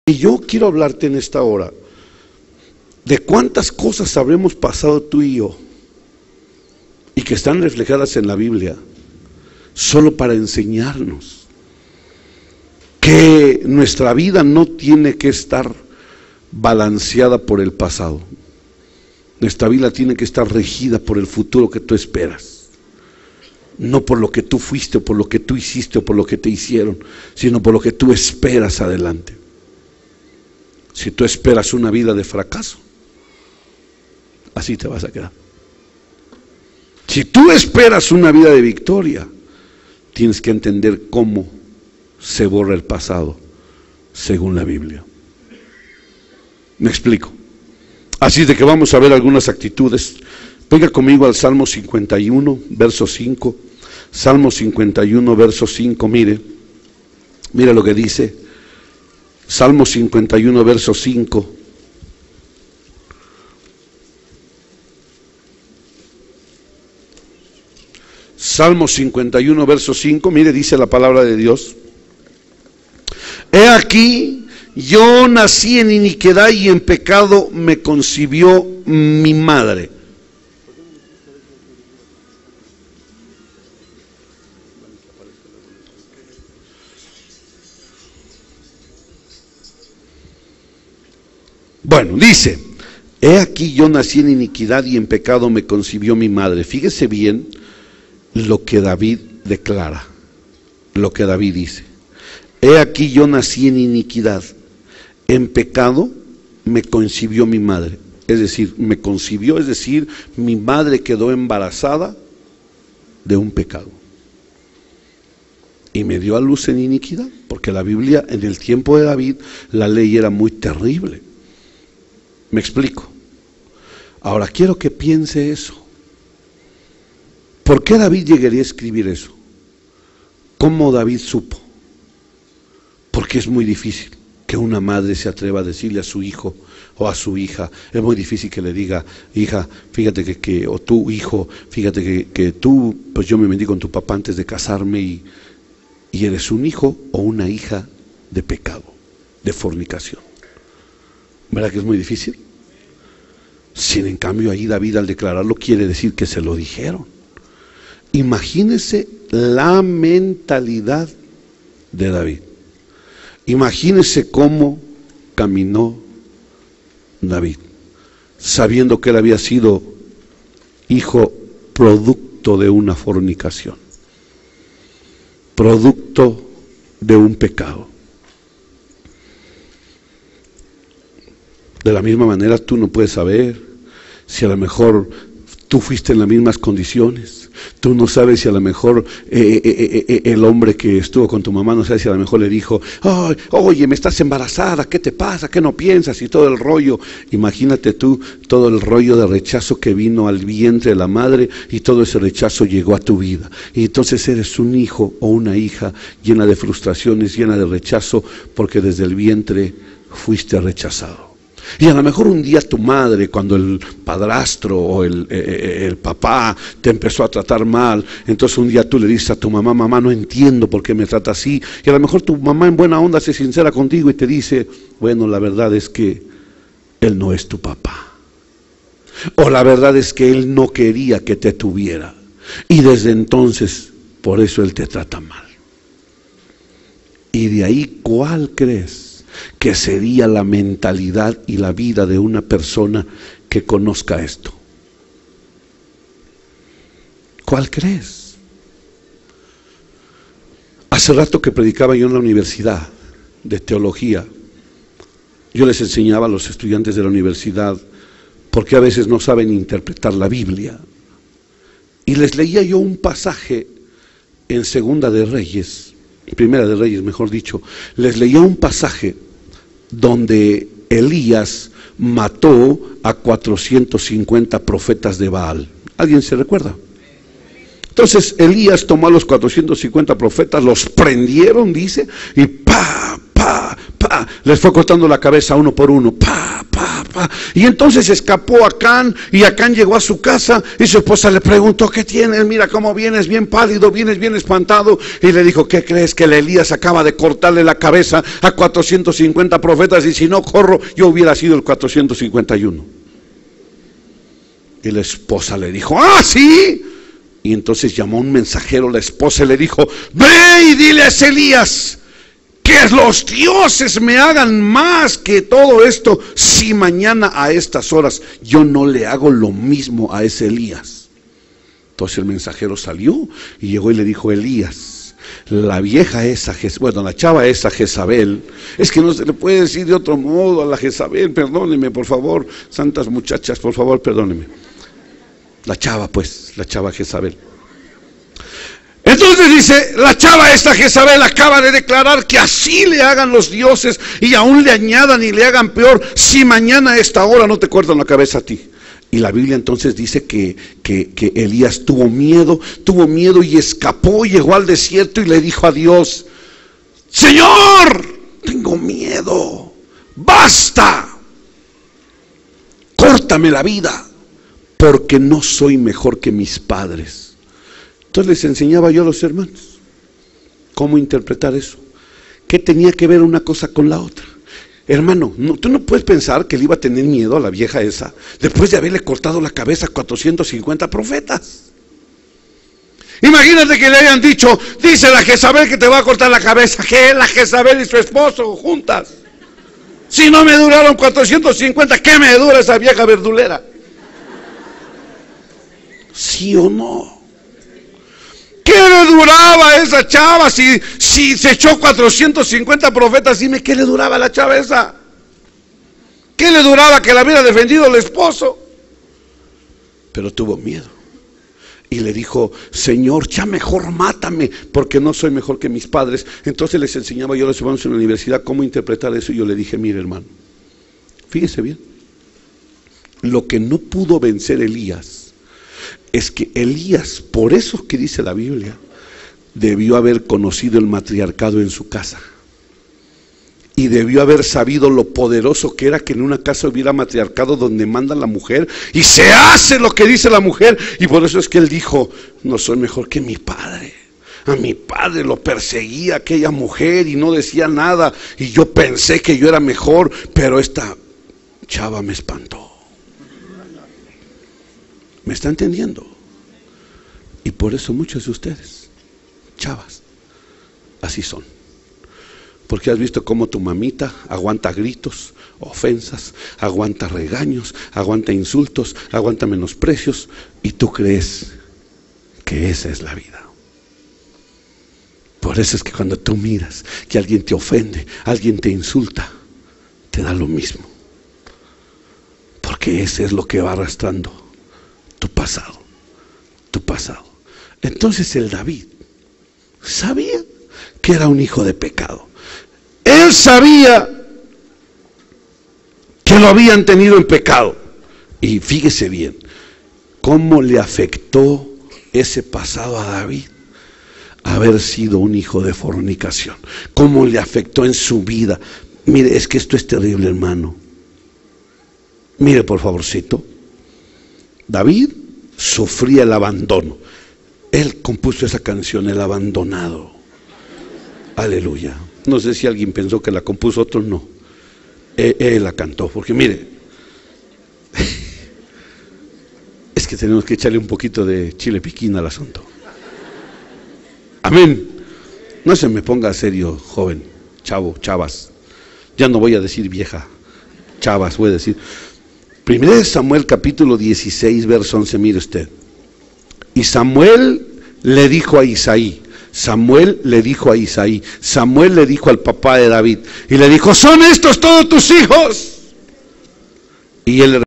Y yo quiero hablarte en esta hora de cuántas cosas habremos pasado tú y yo, y que están reflejadas en la Biblia, solo para enseñarnos que nuestra vida no tiene que estar balanceada por el pasado. Nuestra vida tiene que estar regida por el futuro que tú esperas, no por lo que tú fuiste, o por lo que tú hiciste, o por lo que te hicieron, sino por lo que tú esperas adelante. Si tú esperas una vida de fracaso, así te vas a quedar. Si tú esperas una vida de victoria, tienes que entender cómo se borra el pasado según la Biblia. Me explico. Así de que vamos a ver algunas actitudes. Venga conmigo al Salmo 51, verso 5. Salmo 51, verso 5, mire lo que dice. Salmo 51, verso 5. Salmo 51, verso 5, mire, dice la palabra de Dios. He aquí, yo nací en iniquidad y en pecado me concibió mi madre. Bueno, dice, he aquí yo nací en iniquidad y en pecado me concibió mi madre. Fíjese bien lo que David declara, lo que David dice. He aquí yo nací en iniquidad, en pecado me concibió mi madre. Es decir, me concibió, es decir, mi madre quedó embarazada de un pecado. Y me dio a luz en iniquidad, porque la Biblia, en el tiempo de David, la ley era muy terrible. Me explico. Ahora quiero que piense eso. ¿Por qué David llegaría a escribir eso? ¿Cómo David supo? Porque es muy difícil que una madre se atreva a decirle a su hijo o a su hija, es muy difícil que le diga, hija, fíjate que o tu hijo, fíjate que tú, pues yo me metí con tu papá antes de casarme y eres un hijo o una hija de pecado, de fornicación. ¿Verdad que es muy difícil? Sin en cambio ahí David al declararlo quiere decir que se lo dijeron. Imagínese la mentalidad de David. Imagínese cómo caminó David, sabiendo que él había sido hijo producto de una fornicación, producto de un pecado. De la misma manera tú no puedes saber si a lo mejor tú fuiste en las mismas condiciones. Tú no sabes si a lo mejor el hombre que estuvo con tu mamá, no sabes si a lo mejor le dijo, ay, oye, me estás embarazada, ¿qué te pasa? ¿Qué no piensas? Y todo el rollo. Imagínate tú todo el rollo de rechazo que vino al vientre de la madre y todo ese rechazo llegó a tu vida. Y entonces eres un hijo o una hija llena de frustraciones, llena de rechazo, porque desde el vientre fuiste rechazado. Y a lo mejor un día tu madre, cuando el padrastro o el papá te empezó a tratar mal, entonces un día tú le dices a tu mamá, mamá, no entiendo por qué me trata así. Y a lo mejor tu mamá en buena onda se sincera contigo y te dice, bueno, la verdad es que él no es tu papá. O la verdad es que él no quería que te tuviera. Y desde entonces, por eso él te trata mal. Y de ahí, ¿cuál crees que sería la mentalidad y la vida de una persona que conozca esto? ¿Cuál crees? Hace rato que predicaba yo en la universidad de teología, yo les enseñaba a los estudiantes de la universidad porque a veces no saben interpretar la Biblia, y les leía yo un pasaje en Segunda de Reyes, Primera de Reyes, mejor dicho, les leía un pasaje donde Elías mató a 450 profetas de Baal. ¿Alguien se recuerda? Entonces Elías tomó a los 450 profetas, los prendieron, dice, y les fue cortando la cabeza uno por uno, Y entonces escapó Acán, y Acán llegó a su casa, y su esposa le preguntó: ¿qué tienes? Mira cómo vienes bien pálido, vienes bien espantado. Y le dijo: ¿qué crees? Que el Elías acaba de cortarle la cabeza a 450 profetas, y si no corro, yo hubiera sido el 451. Y la esposa le dijo: ¿ah, sí? Y entonces llamó un mensajero, la esposa, y le dijo: ve y dile a ese Elías que los dioses me hagan más que todo esto, si mañana a estas horas yo no le hago lo mismo a ese Elías. Entonces el mensajero salió y llegó y le dijo: Elías, la vieja esa, bueno, la chava esa Jezabel, es que no se le puede decir de otro modo a la Jezabel, perdóneme por favor, santas muchachas, por favor, perdóneme. La chava, pues, la chava Jezabel. Entonces dice: la chava esta Jezabel acaba de declarar que así le hagan los dioses, y aún le añadan y le hagan peor, si mañana a esta hora no te cortan la cabeza a ti. Y la Biblia entonces dice que Elías tuvo miedo y escapó, llegó al desierto y le dijo a Dios: Señor, tengo miedo, basta, córtame la vida, porque no soy mejor que mis padres. Entonces les enseñaba yo a los hermanos cómo interpretar eso. ¿Qué tenía que ver una cosa con la otra? Hermano, tú no puedes pensar que él iba a tener miedo a la vieja esa después de haberle cortado la cabeza a 450 profetas. Imagínate que le hayan dicho: dice la Jezabel que te va a cortar la cabeza. ¿Qué? La Jezabel y su esposo juntas. Si no me duraron 450, ¿qué me dura esa vieja verdulera? ¿Sí o no? ¿Qué le duraba a esa chava si se echó 450 profetas? Dime, ¿qué le duraba a la chava esa? ¿Qué le duraba que la hubiera defendido el esposo? Pero tuvo miedo y le dijo: Señor, ya mejor mátame, porque no soy mejor que mis padres. Entonces les enseñaba yo a los hermanos en la universidad cómo interpretar eso, y yo le dije: mire, hermano, fíjese bien, lo que no pudo vencer Elías es que Elías, por eso que dice la Biblia, debió haber conocido el matriarcado en su casa, y debió haber sabido lo poderoso que era que en una casa hubiera matriarcado donde manda la mujer y se hace lo que dice la mujer. Y por eso es que él dijo: no soy mejor que mi padre. A mi padre lo perseguía aquella mujer y no decía nada, y yo pensé que yo era mejor, pero esta chava me espantó. ¿Me está entendiendo? Y por eso muchos de ustedes, chavas, así son. Porque has visto cómo tu mamita aguanta gritos, ofensas, aguanta regaños, aguanta insultos, aguanta menosprecios, y tú crees que esa es la vida. Por eso es que cuando tú miras que alguien te ofende, alguien te insulta, te da lo mismo. Porque ese es lo que va arrastrando tu pasado, tu pasado. Entonces el David sabía que era un hijo de pecado. Él sabía que lo habían tenido en pecado. Y fíjese bien cómo le afectó ese pasado a David haber sido un hijo de fornicación. Cómo le afectó en su vida. Mire, es que esto es terrible, hermano. Mire, por favorcito. David sufría el abandono. Él compuso esa canción, El Abandonado. Aleluya. No sé si alguien pensó que la compuso, otro no. Él la cantó, porque mire, es que tenemos que echarle un poquito de chile piquín al asunto. Amén. No se me ponga serio, joven, chavo, chavas. Ya no voy a decir vieja, chavas, voy a decir. 1 Samuel capítulo 16, verso 11, mire usted. Y Samuel le dijo a Isaí, Samuel le dijo al papá de David, y le dijo: ¿son estos todos tus hijos? Y él